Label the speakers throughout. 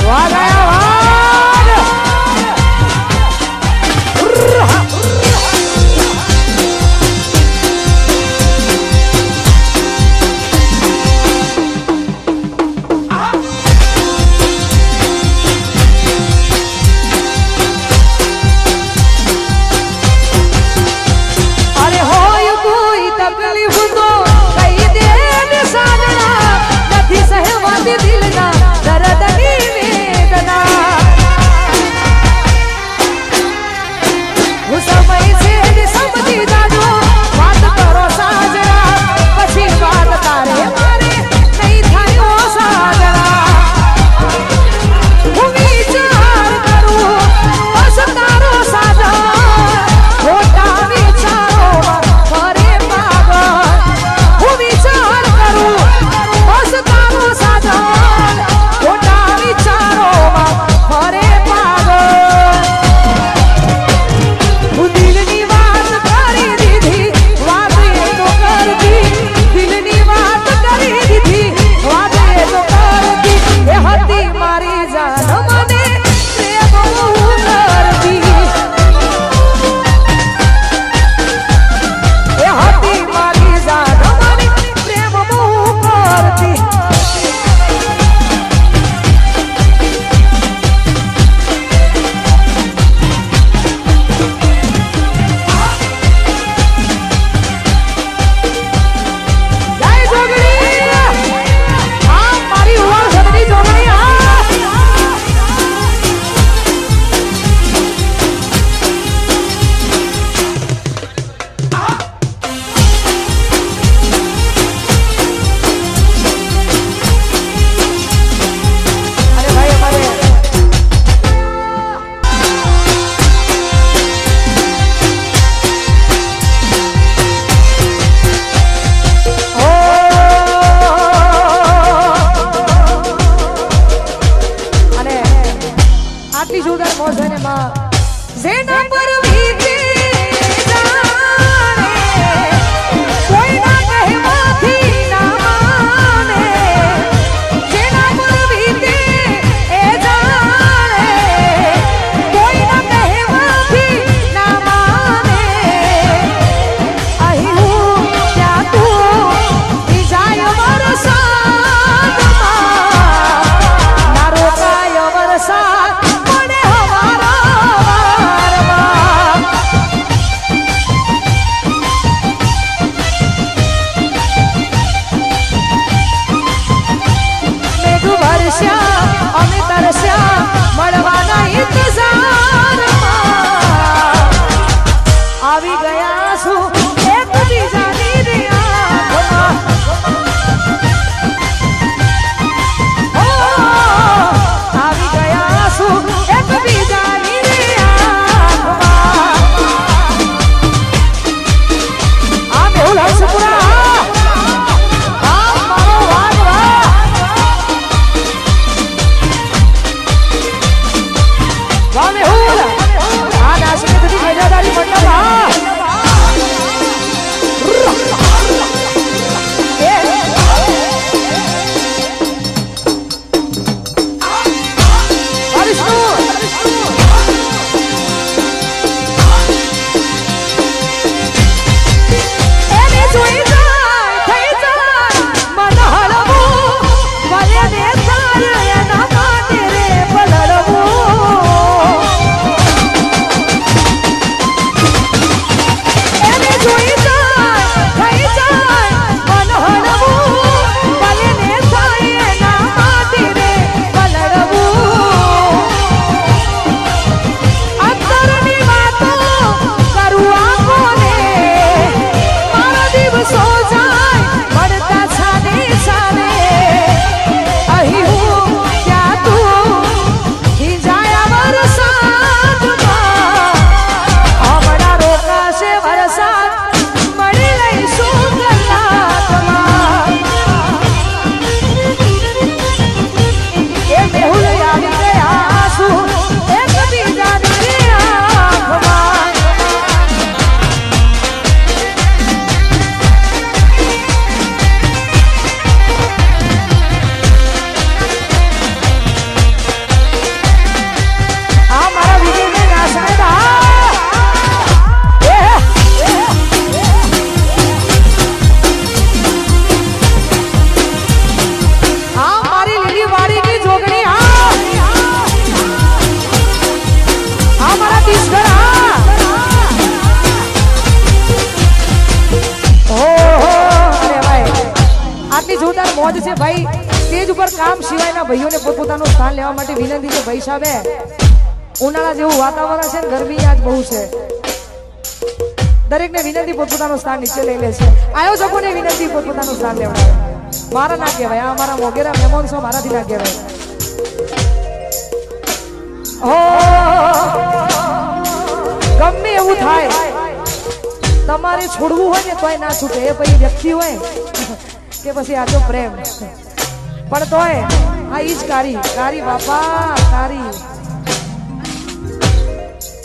Speaker 1: વાહ ગયા વાહ દિલના દર્દની વેદના મોજ છે ભાઈ સ્ટેજ ઉપર કામ સિવાયના ભાઈઓને પોતપોતાનું સ્થાન લેવા માટે વિનંતી છે ભાઈ સાહેબે ઉનાળા જેવું વાતાવરણ છે ને ગરમી આજ બહુ છે દરેકને વિનંતી પોતપોતાનું સ્થાન નીચે લઈ લે છે આયોજકોને વિનંતી પોતપોતાનું સ્થાન લેવડાવે મારા ના કહેવાય આ અમારા મોગેરા મહેમાન છો મારાથી ના કહેવાય ગમે એવું થાય તમારે છોડવું હોય ને તોય ના છૂટે એ પછી વ્યક્તિ હોય કે પછી આ તો પ્રેમ પણ તોય આ ઈ જ કારી બાપા કારી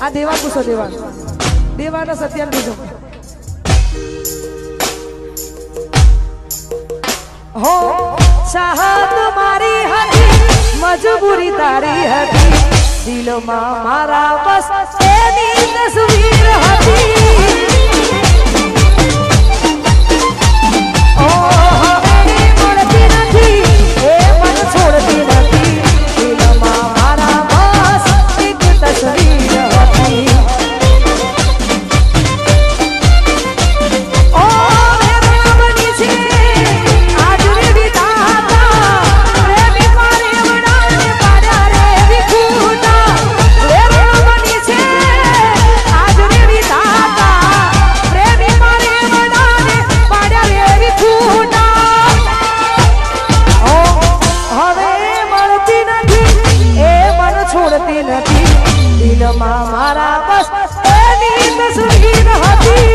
Speaker 1: આ દેવા પૂછો દેવાના સત્યાન પૂછો હો ચાહત મારી હતી મજબૂરી તારી હતી દિલમાં મારા બસ એની તસવીર હતી ઓ હવે મળતી નથી એ મન છોડતી નથી દિલમાં મારા બસ એક તસવીર હતી ઓ બની છે આજ રે વિધાતા પ્રેમી મારે વડાને પાડ્યા રે વિખૂટા બની છે આજ રે વિધાતા પ્રેમી મારે વડાને પાડ્યા રે વિખૂટા ઓ હવે મળતી નથી એ મન છોડતી નથી દિલમાં મારા બસ એની તસવીર હતી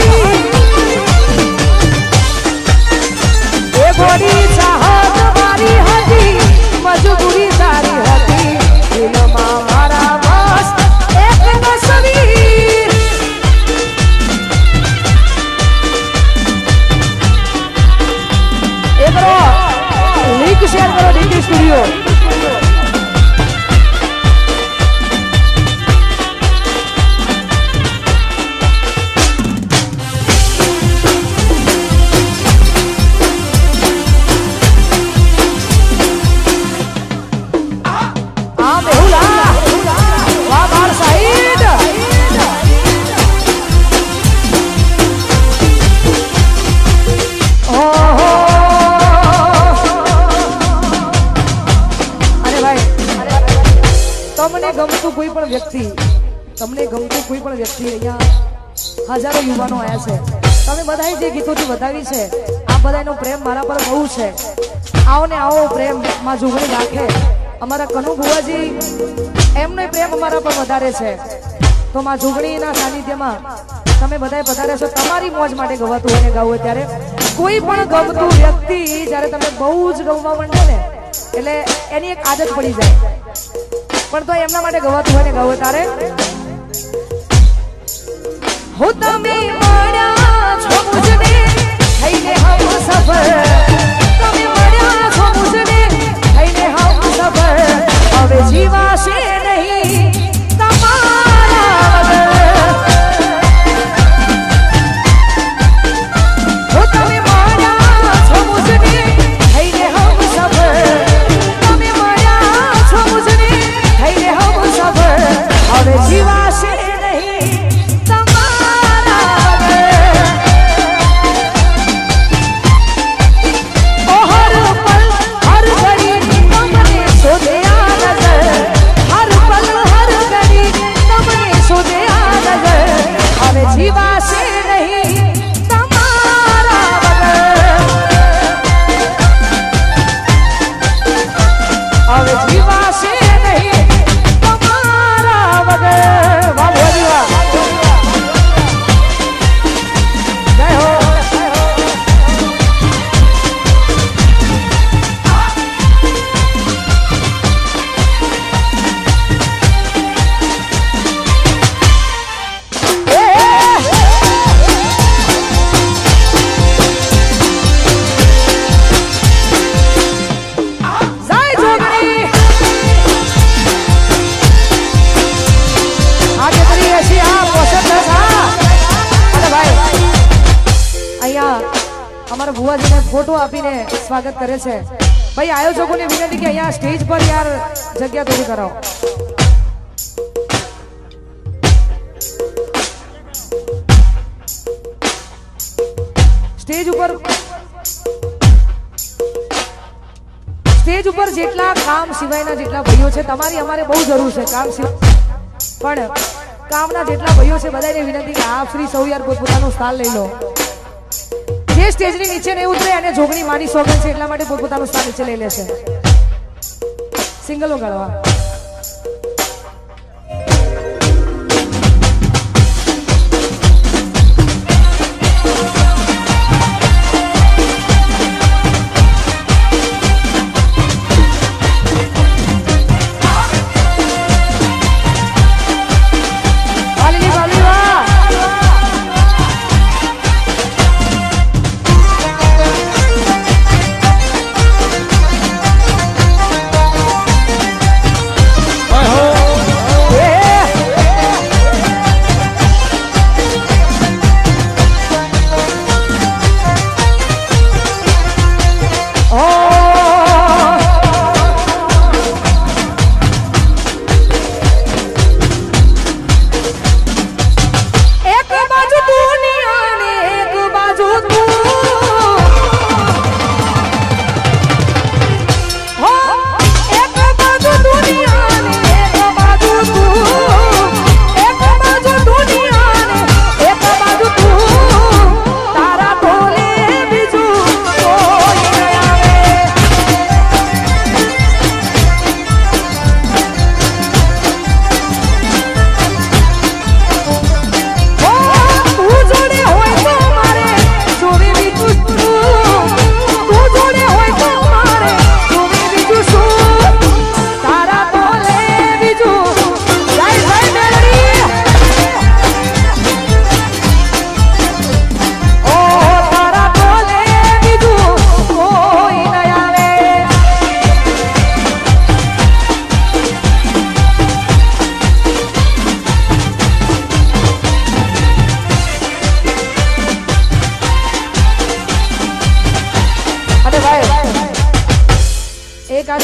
Speaker 1: એ ગોરી ચાહત મારી હતી મજબૂરી તારી હતી દિલમાં મારા બસ એક તસવીર એ કરો લિંક શેર કરો ડીકે સ્ટુડિયો તમને ગમતું કોઈ પણ વ્યક્તિ અહીંયા હજારો યુવાનો આવ્યા છે તમે બધાએ જે ગીતોથી વધાવી છે આ બધાનો પ્રેમ મારા પર બહુ છે આવો ને આવો પ્રેમ માં જોગણી રાખે અમારા કનુ બુવાજી એમનો પ્રેમ અમારા પર વધારે છે તો માં જોગણીના સાનિધ્યમાં તમે બધાએ પધાર્યા છો તમારી મોજ માટે ગવાતું હોય ને ગાવું હોય ત્યારે કોઈ પણ ગમતું વ્યક્તિ જ્યારે તમે બહુ જ ગમવા માંડે ને એટલે એની એક આદત પડી જાય પણ તો એમના માટે ગવાતું હોય ને ગાવું તારે હો તમે મળ્યા છો મુજને થઈને હમ સફર તમે મળ્યા છો મુજને થઈને હમ સફર હવે જીવાશે નહીં તમારા વગર હો તમે મળ્યા છો મુજને થઈને હમ સફર તમે મળ્યા છો મુજને થઈને હમ સફર હવે જીવાશે અમારા ભુવાજીને ફોટો આપીને સ્વાગત કરે છે ભાઈ આયોજકોને વિનંતી કે અહીંયા સ્ટેજ પર યાર જગ્યા થોડી કરાવો સ્ટેજ ઉપર સ્ટેજ ઉપર જેટલા કામ સિવાયના જેટલા ભાઈઓ છે તમારી અમારે બહુ જરૂર છે કામ સિવાય પણ કામના જેટલા ભાઈઓ છે બધાને વિનંતી કે આપ શ્રી સૌ યાર પોતપોતાનું સ્થાન લઈ લો. જે સ્ટેજની નીચે નહીં ઉતરે અને જોગણી માની સોગન છે એટલા માટે પોતપોતાનું સ્થાન નીચે લઈ લેશે. સિંગલો ગાળવા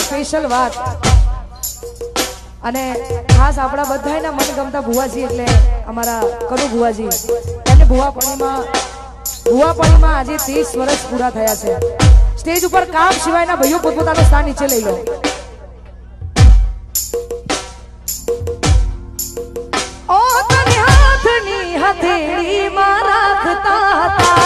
Speaker 1: સ્પેશિયલ વાત અને ખાસ આપણા બધાના મનગમતા ભુવાજી એટલે અમારા કનુ ભુવાજી એમને ભુવાપણીમાં આજે 30 વર્ષ પૂરા થયા છે. સ્ટેજ ઉપર કામ સિવાયના ભાઈઓ પોતપોતાનું સ્થાન નીચે લઈ લો. ઓ તને હાથની હથેળીમાં રાખતા હતા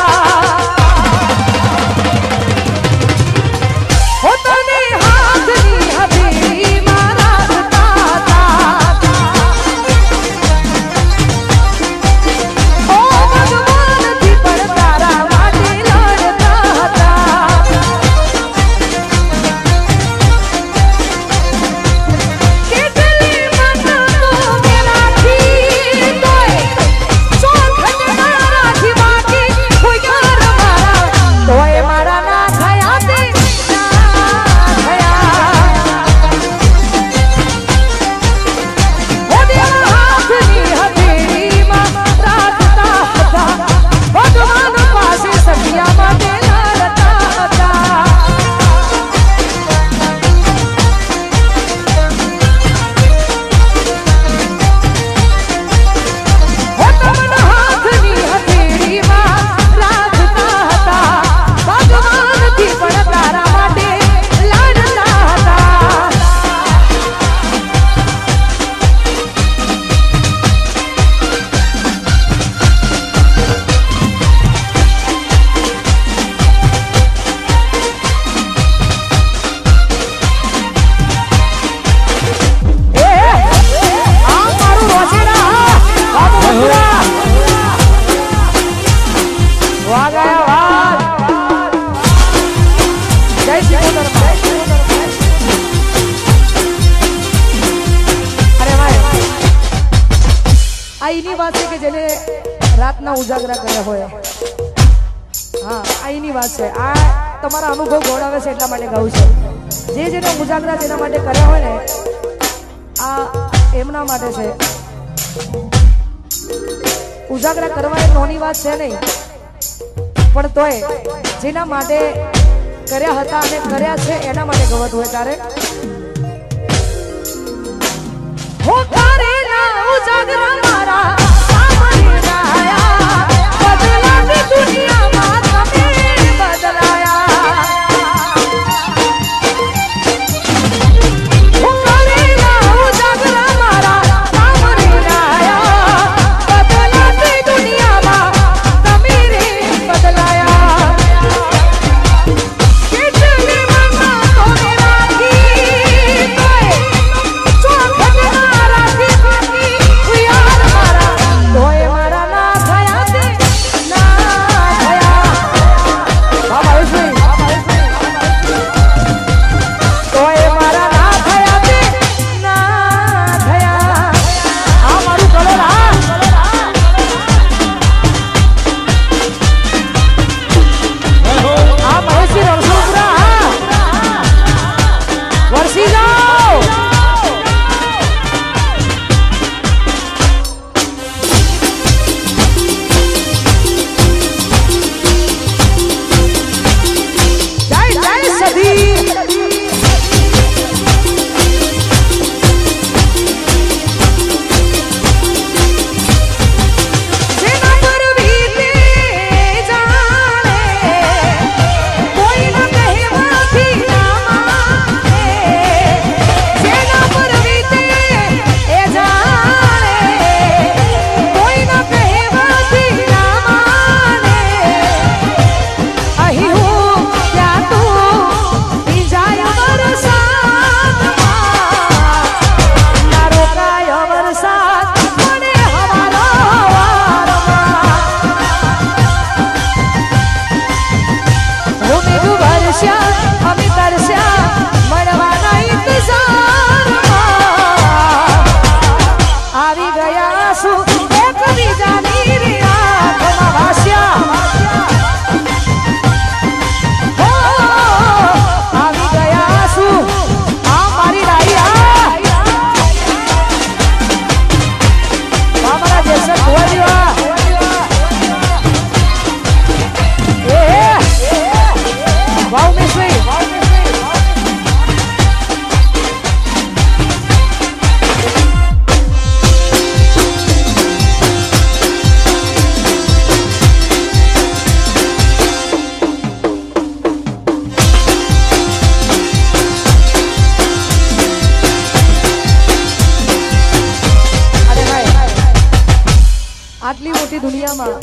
Speaker 1: રાતના ઉજાગરા કર્યા હોય. હા આઈની વાત છે. આ તમારા અનુભવ ગોળાવે છે એટલા માટે ગાઉં છું. જેને ઉજાગરા તેના માટે કર્યા હોય ને આ એમના માટે છે. ઉજાગરા કરવા એ નાની વાત છે નહીં પણ તોય જેના માટે કર્યા હતા અને કર્યા છે એના માટે ગવત હોય તારે હો કરેલા ઉજાગરા મારા સામને આયા બદલાતી દુનિયામાં તમે બદલાયા મોટી દુનિયામાં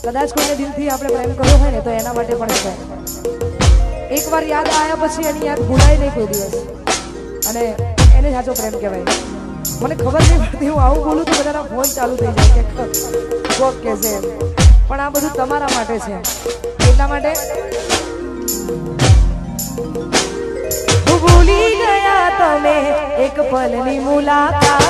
Speaker 1: કદાચ કોઈને દિલથી આપણે પ્રેમ કર્યો હોય ને તો એના માટે પણ છે. એકવાર યાદ આવ્યા પછી એની યાદ ભૂલાય નહીં કોઈ દિવસ, અને એને સાચો પ્રેમ કહેવાય. મને ખબર નહીં પડતી, હું આવું બોલું તો બધાના ફોન ચાલુ થઈ જાય કે કોક કે છે, પણ આ બધું તમારા માટે છે. એટલા માટે ભૂલી ગયા તમે એક પલની મુલાકાત.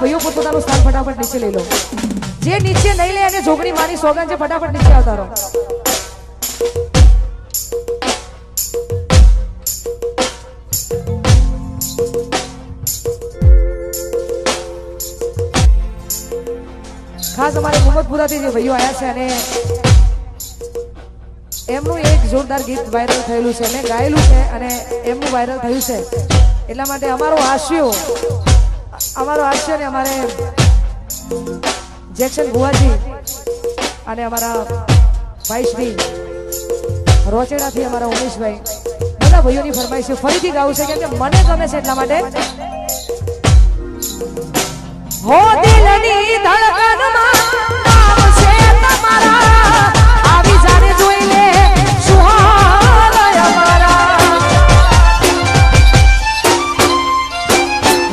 Speaker 1: ભાઈઓ પોતાનું સ્થાન ફટાફટ નીચે લઈ લો. જે નીચે નહીં લે અને જોગણી માની સોગન છે, ફટાફટ નીચે આવતા રહો. ખાસ અમારે મોહમ્મદપુરાથી જે ભાઈઓ આવ્યા છે અને એમનું એક જોરદાર ગીત વાયરલ થયેલું છે, મેં ગાયેલું છે અને એમનું વાયરલ થયું છે. એટલા માટે અમારો હાસ્ય ને અમારે જેક્શન બુવાજી અને અમારા ભાઈશ્રી રોચેડાથી અમારા ઉમેશભાઈ બધા ભાઈઓની ફરમાઈશ ફરીથી ગાવું છે કેમ કે મને ગમે છે. એટલા માટે હો દિલની ધડકનમાં નામ છે તમારા, આવી જાને જોઈ લે સુહાગ અમારા.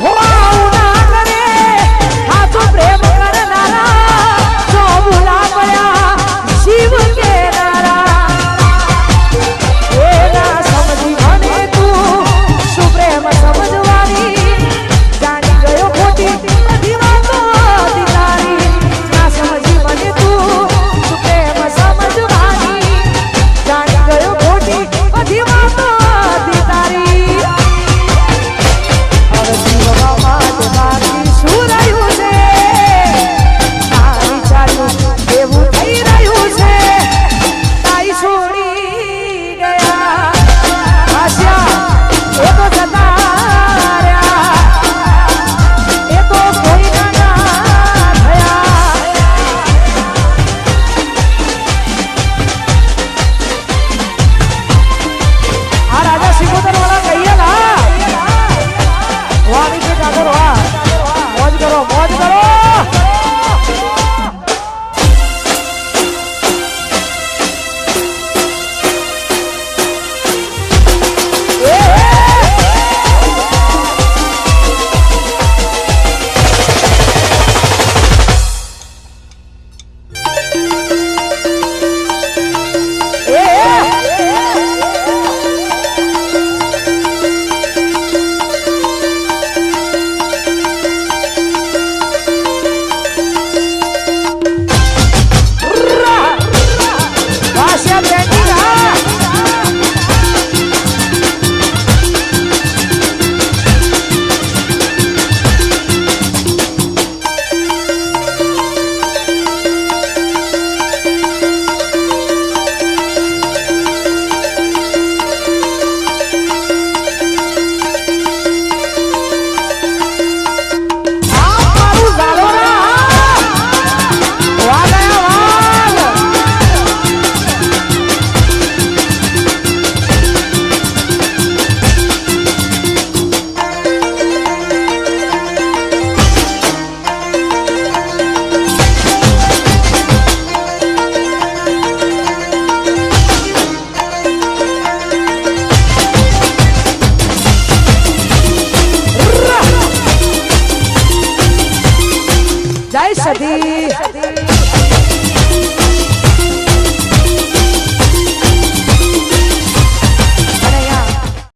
Speaker 1: હો આવું ના કરે સાચો પ્રેમ કરનારા, જો ભૂલા ગયા શિવ કેનારા. જય સતી